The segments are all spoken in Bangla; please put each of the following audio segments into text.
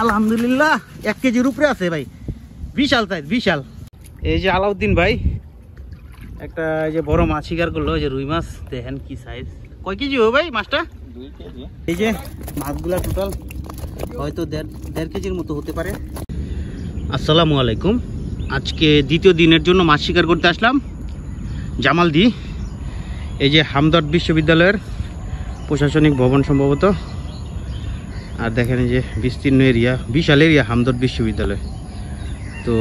আলহামদুলিল্লাহ 1 কেজির উপরে আছে ভাই, বিশাল সাইজ বিশাল। এই যে আলাউদ্দিন ভাই একটা যে বড় মাছ শিকার করলো, যে রুই মাছ, দেখেন কি সাইজ। কয় কেজি হবে ভাই মাছটা? 2 কেজি। এই যে মাছগুলা টোটাল হয়তো দেড় কেজির মতো হতে পারে। আসসালামু আলাইকুম। আজকে দ্বিতীয় দিনের জন্য মাছ শিকার করতে আসলাম জামালদি। এই যে হামদর্দ বিশ্ববিদ্যালয়ের প্রশাসনিক ভবন সম্ভবত। আর দেখেন এই যে বিস্তীর্ণ এরিয়া, বিশাল এরিয়া হামদর্দ বিশ্ববিদ্যালয়। তো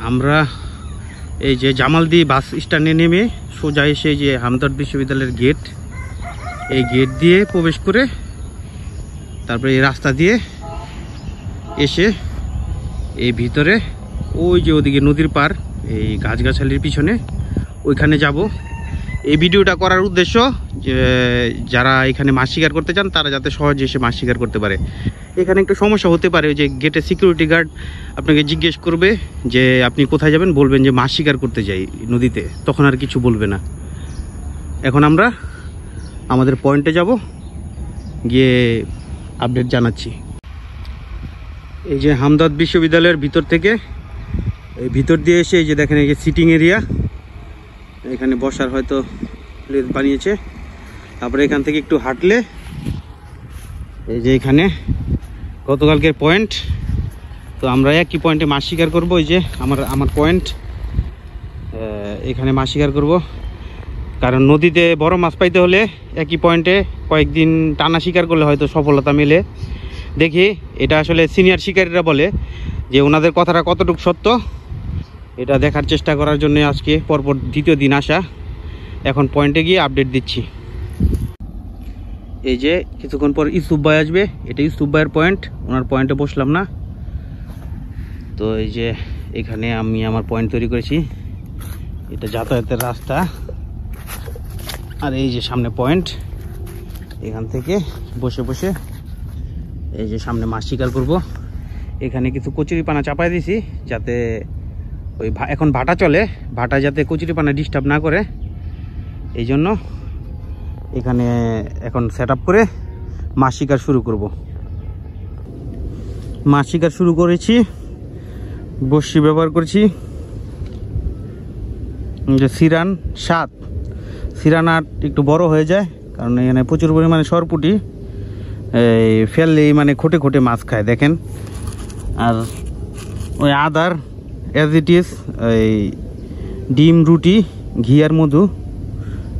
আমরা এই যে জামালদি বাস স্ট্যান্ডে নেমে সোজা এসে যে হামদর্দ বিশ্ববিদ্যালয়ের গেট, এই গেট দিয়ে প্রবেশ করে তারপরে এই রাস্তা দিয়ে এসে এই ভিতরে ওই যে ওদিকে নদীর পার, এই গাছগাছালির পিছনে ওইখানে যাব। এই ভিডিওটা করার উদ্দেশ্য যে যারা এখানে মাছ শিকার করতে চান তারা যাতে সহজে এসে মাছ শিকার করতে পারে। এখানে একটু সমস্যা হতে পারে, ওই যে গেটে সিকিউরিটি গার্ড আপনাকে জিজ্ঞেস করবে যে আপনি কোথায় যাবেন, বলবেন যে মাছ শিকার করতে যাই নদীতে, তখন আর কিছু বলবে না। এখন আমরা আমাদের পয়েন্টে যাব, গিয়ে আপডেট জানাচ্ছি। এই যে হামদর্দ বিশ্ববিদ্যালয়ের ভিতর থেকে এই ভিতর দিয়ে এসে এই যে দেখেন এই যে সিটিং এরিয়া, এখানে বসার হয়তো প্লেস বানিয়েছে। তারপরে এখান থেকে একটু হাঁটলে এই যে এখানে গতকালকের পয়েন্ট। তো আমরা একই পয়েন্টে মাছ শিকার করবো। এই যে আমার পয়েন্ট, এখানে মাছ শিকার করব। কারণ নদীতে বড় মাছ পাইতে হলে একই পয়েন্টে কয়েকদিন টানা শিকার করলে হয়তো সফলতা মেলে। দেখি এটা আসলে সিনিয়র শিকারীরা বলে যে ওনাদের কথাটা কতটুকু সত্য, এটা দেখার চেষ্টা করার জন্য আজকে পরপর দ্বিতীয় দিন আসা। এখন পয়েন্টে গিয়ে আপডেট দিচ্ছি। এই যে কিছুক্ষণ পর ইউসুফ ভাই আসবে, এটা ইউসুফ ভাইয়ের পয়েন্ট, ওনার পয়েন্টে বসলাম না। তো এই যে এখানে আমি আমার পয়েন্ট তৈরি করেছি, এটা যাতায়াতের রাস্তা। আর এই যে সামনে পয়েন্ট, এখান থেকে বসে বসে এই যে সামনে মাছ শিকার করব। এখানে কিছু কচুরিপানা চাপাই দিয়েছি যাতে ওই এখন ভাটা চলে, ভাটা যাতে কচুরিপানা ডিস্টার্ব না করে, এই জন্য এখানে এখন সেট আপ করে মাছ শিকার শুরু করব। মাছ শিকার শুরু করেছি, বড়শি ব্যবহার করেছি যে সিরান 7। সিরান 8 একটু বড় হয়ে যায়, কারণ এখানে প্রচুর পরিমাণে সরপুটি এই ফেললেই মানে খোটে খোটে মাছ খায় দেখেন। আর ওই আদার অ্যাজ ইট ইজ, এই ডিম, রুটি, ঘি আর মধু।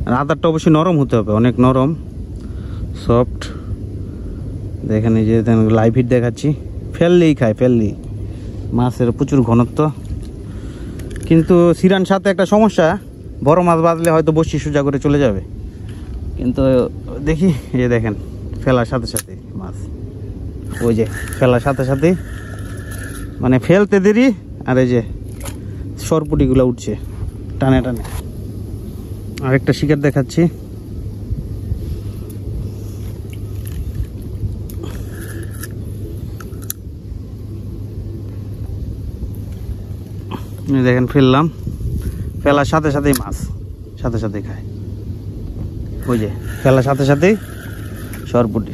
আর আদারটা অবশ্যই নরম হতে হবে, অনেক নরম, সফট। দেখেন এই যে লাইভ হিট দেখাচ্ছি, ফেললেই খায়, ফেললেই। মাছের প্রচুর ঘনত্ব। কিন্তু সিরান 7 একটা সমস্যা, বড় মাছ বাঁধলে হয়তো বসি সোজা করে চলে যাবে। কিন্তু দেখি এই যে দেখেন ফেলার সাথে সাথে মাছ, ওই যে ফেলার সাথে সাথে মানে ফেলতে দেরি, আর এই যে সরপুটিগুলো উঠছে টানে টানে। আরেকটা শিকার দেখাচ্ছি। দেখেন ফেললাম, ফেলার সাথে সাথেই মাছ সাথে সাথে খায়, ওই যে ফেলার সাথে সাথেই সরপুটি।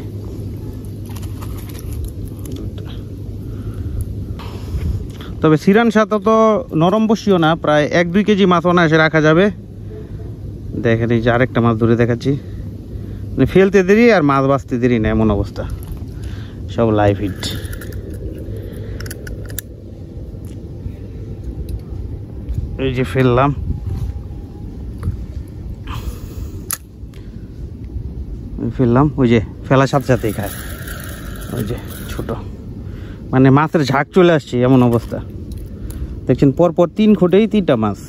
তবে সিরান 7 তো নরম বসিও না, প্রায় 1-2 কেজি মাছ অনায়াসে রাখা যাবে। দেখেন এই যে আরেকটা মাছ ধরে দেখাচ্ছি, মানে ফেলতে দেরি আর মাছ বাঁচতে দেরি না, এমন অবস্থা। সব লাইভ হিট। এই যে ফেললাম, ওই যে ফেলার সাথে সাথেই খায়, ওই যে ছোট, মানে মাছের ঝাঁক চলে আসছে এমন অবস্থা। দেখছেন পরপর 3 খোটেই 3টা মাছ।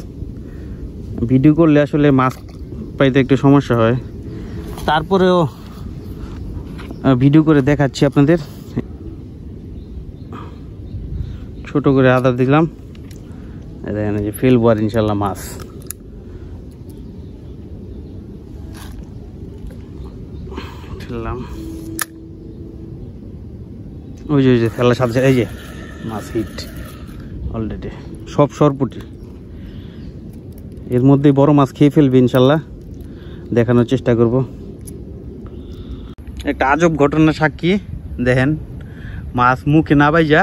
ভিডিও করলে আসলে মাছ পাইতে একটু সমস্যা হয়, তারপরেও ভিডিও করে দেখাচ্ছি আপনাদের। ছোট করে আদার দিলাম, দেখেন যে ফেলবো আর ইনশাল্লাহ মাছ। ফেললাম, ওই যে ফেলার সাথে এই যে মাছ হিট অলরেডি, সব সরপুটি। এর মধ্যেই বড় মাছ খেয়ে ফেলবে ইনশাল্লাহ, দেখানোর চেষ্টা করব। একটা আজব ঘটনা সাক্ষী দেখেন, মাছ মুখে না বাইজা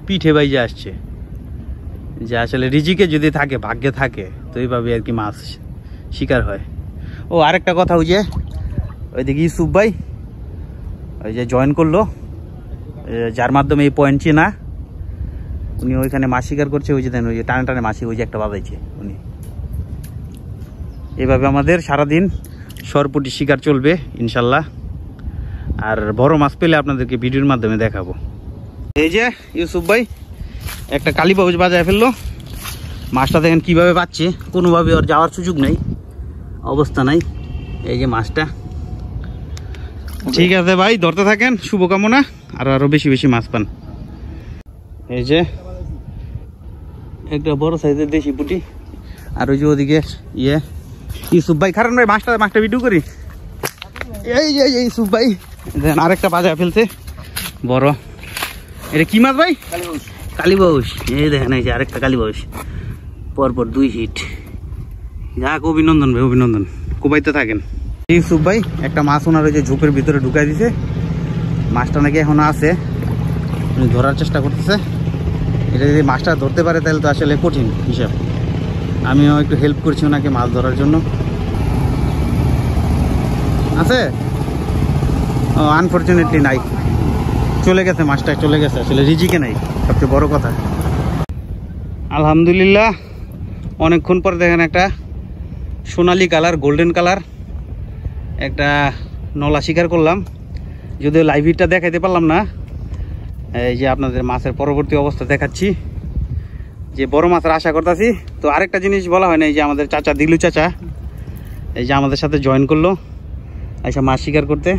পিঠে বাইজা আসছে, যে আসলে রিজিকে যদি থাকে, ভাগ্যে থাকে, তো এইভাবে আর কি মাছ শিকার হয়। ও আরেকটা কথা, ওই যে ওইদিকে ইউসুফ ভাই ওই যে জয়েন করলো, যার মাধ্যমে এই পয়েন্ট চেনা, উনি ওইখানে মাছ শিকার করছে। ওই যে দেন ওই যে টানে টানে মাছি ওই যে একটা বাজাইছে উনি। এভাবে আমাদের সারাদিন সরপুটি শিকার চলবে ইনশাল্লাহ। আর বড় মাছ পেলে আপনাদেরকে ভিডিওর মাধ্যমে দেখাবো। এই যে ইউসুফ ভাই একটা কালীবাউস বাজায় ফেললো। মাছটা দেখেন কিভাবে পাচ্ছে, কোনোভাবে ওর যাওয়ার সুযোগ নেই, অবস্থা নাই। এই যে মাছটা, ঠিক আছে ভাই, ধরতে থাকেন, শুভকামনা, আর আরো বেশি বেশি মাছ পান। এই যে একটা বড় সাইজের দেশি পুঁটি, আর ওই যে ওদিকে ইউসুফ ভাই, কারণ ভাই মাছটা ভিডিও করি। এই যে ইউসুফ ভাই দেখেন আরেকটা বাজায় ফেলছে বড়। এটা কি মাছ ভাই? কালীবাউস। এই দেখেন এই যে আরেকটা কালীবাউস, পরপর 2 হিট। যাক, অভিনন্দন ভাই, অভিনন্দন, কোবাইতে থাকেন। ইউসুফ ভাই একটা মাছ ওনার ওই যে ঝোপের ভিতরে ঢুকাই দিছে, মাছটা নাকি এখনো আছে, উনি ধরার চেষ্টা করতেছে। এটা যদি মাছটা ধরতে পারে তাহলে তো আসলে কঠিন হিসাব। আমিও একটু হেল্প করছি ওনাকে মাছ ধরার জন্য। আছে? ও আনফর্চুনেটলি নাই, চলে গেছে, মাছটা চলে গেছে, আসলে রিজিকে নাই, সবচেয়ে বড় কথা। আলহামদুলিল্লাহ অনেকক্ষণ পর দেখেন একটা সোনালি কালার, গোল্ডেন কালার একটা নলা শিকার করলাম। যদিও লাইভ হিটটা দেখাইতে পারলাম না, এই যে আপনাদের মাছের পরবর্তী অবস্থা দেখাচ্ছি, যে বড় মাছের আশা করতেছি। তো আরেকটা জিনিস বলা হয় না, এই যে আমাদের চাচা দিলু চাচা এই যে আমাদের সাথে জয়েন করলো আইসা মাছ শিকার করতে।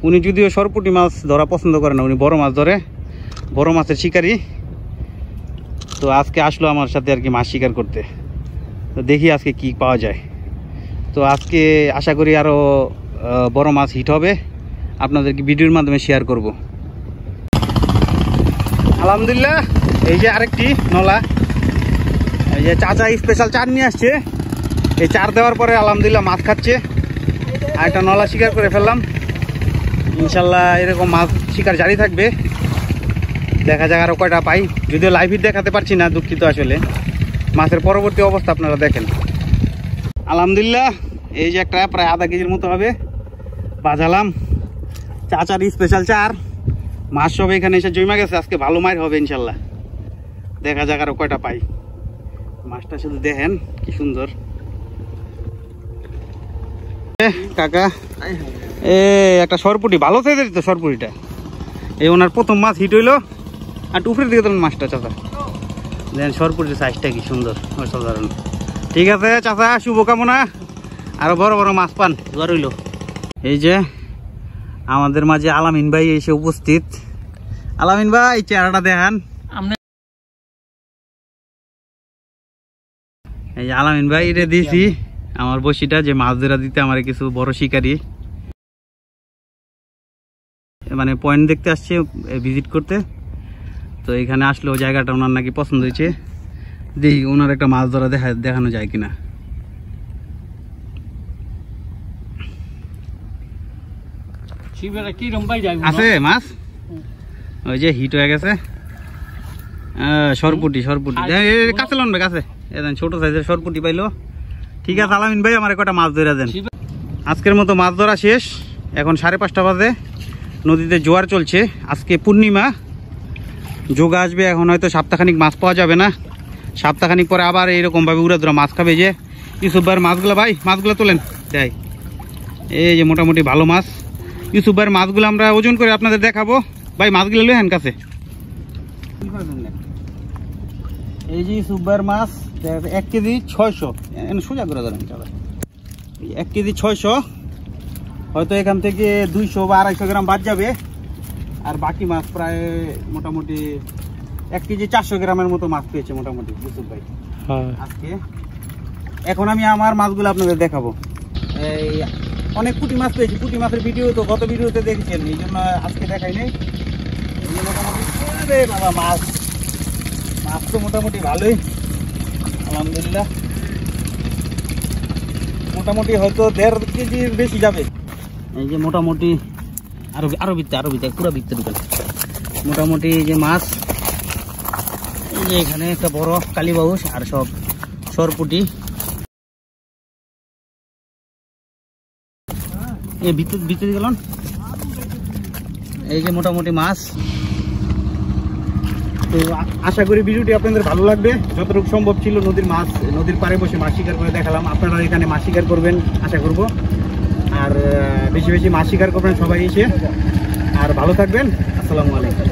উনি যদিও সরপুটি মাছ ধরা পছন্দ করে না, উনি বড় মাছ ধরে, বড় মাছের শিকারী। তো আজকে আসলো আমার সাথে আর কি মাছ শিকার করতে। তো দেখি আজকে কি পাওয়া যায়। তো আজকে আশা করি আরও বড় মাছ হিট হবে, আপনাদেরকে ভিডিওর মাধ্যমে শেয়ার করব। আলহামদুলিল্লাহ এই যে আরেকটি নলা, এই যে চাচা স্পেশাল চার নিয়ে আসছে। এই চার দেওয়ার পরে আলহামদুলিল্লাহ মাছ খাচ্ছে। আর একটা নলা শিকার করে ফেললাম, ইনশাল্লাহ এরকম মাছ শিকার জারি থাকবে। দেখা যাক আরও কয়টা পাই। যদিও লাইভ হিট দেখাতে পারছি না, দুঃখিত। আসলে মাছের পরবর্তী অবস্থা আপনারা দেখেন। আলহামদুলিল্লাহ এই যে একটা প্রায় আধা কেজির মতো হবে বাজালাম, চাচার স্পেশাল চার। মাছ সব এখানে এসে জমা গেছে, আজকে ভালো মাছ হবে ইনশাল্লাহ। দেখা যাক আরও কয়টা পাই। মাছটা শুধু দেখেন কি সুন্দর। কাকা একটা সরপুটি, ভালো সাইজের তো সরপুটিটা। এই ওনার প্রথম মাছ হিট হইলো। আর উপরের দিকে তোলেন মাছটা চাচা, দেখেন সরপুটির সাইজটা কি সুন্দর, অসাধারণ। ঠিক আছে চাচা, শুভকামনা, আরো বড় বড় মাছ পান, জোর হইল। এই যে আমাদের মাঝে আলামিন ভাই এসে উপস্থিত। আলামিন ভাই চেহারাটা দেখান। এই যে আলামিন ভাই, এটা দিয়েছি আমার বসিটা, যে মাছ ধরা দিতে আমার কিছু বড় শিকারী মানে পয়েন্ট দেখতে আসছে ভিজিট করতে। তো এখানে আসলে ও জায়গাটা ওনার নাকি পছন্দ হয়েছে। দেখি ওনার একটা মাছ ধরা দেখানো যায় কিনা। আছে মাছ, ওই যে হিট হয়ে গেছে। সরপুটি কাছে লনবে কাছে, ছোট সাইজের সরপুটি পাইলো। ঠিক আছে আলামিন ভাই, আমার কটা মাছ ধরে দেন। আজকের মতো মাছ ধরা শেষ। এখন 5:30 বাজে, নদীতে জোয়ার চলছে। আজকে পূর্ণিমা, যোগা আসবে। এখন হয়তো সপ্তাহখানিক মাছ পাওয়া যাবে না, সপ্তাহখানিক পরে আবার এইরকম ভাবে উড়া ধরা মাছ খাবে। যে ইউসুফ ভাইয়ের মাছগুলো, ভাই মাছগুলো তোলেন। তাই এই যে মোটামুটি ভালো মাছ। ইউসুফ ভাইয়ের মাছগুলো আমরা ওজন করে আপনাদের দেখাবো। ভাই মাছগুলো লইহেন কাছে। এই যে ইউসুফ ভাইয়ের মাছ 1 কেজি 600, সোজা করে ধরেন 1 কেজি 600। হয়তো এখান থেকে 200 বা 250 গ্রাম বাদ যাবে। আর বাকি মাছ প্রায় মোটামুটি 1 কেজি 400 গ্রামের মতো মাছ পেয়েছে মোটামুটি ইউসুফ ভাই আজকে। এখন আমি আমার মাছগুলো আপনাদের দেখাবো। এই অনেক পুঁটি মাছ পেয়েছি। পুঁটি মাছের ভিডিও তো গত ভিডিওতে দেখেছেন, এই জন্য আজকে দেখাই নেই। বাবা মাছ তো মোটামুটি ভালোই, আলহামদুলিল্লাহ। মোটামুটি হয়তো 1.5 কেজির বেশি যাবে। এই যে মোটামুটি আরো ভিতরে পুরো ভিতরে ঢুকেন। মোটামুটি যে মাছ এই যে এখানে একটা বড় কালীবাউস আর সব সরপুটি এই ভিতরে গেল। এই যে মোটামুটি মাছ। তো আশা করি ভিডিওটি আপনাদের ভালো লাগবে। যতটুকু সম্ভব ছিল নদীর পাড়ে বসে মাছ শিকার করে দেখালাম। আপনারা এখানে মাছ শিকার করবেন আশা করব, আর বেশি বেশি মাছ শিকার করবেন সবাই এসে। আর ভালো থাকবেন। আসসালামু আলাইকুম।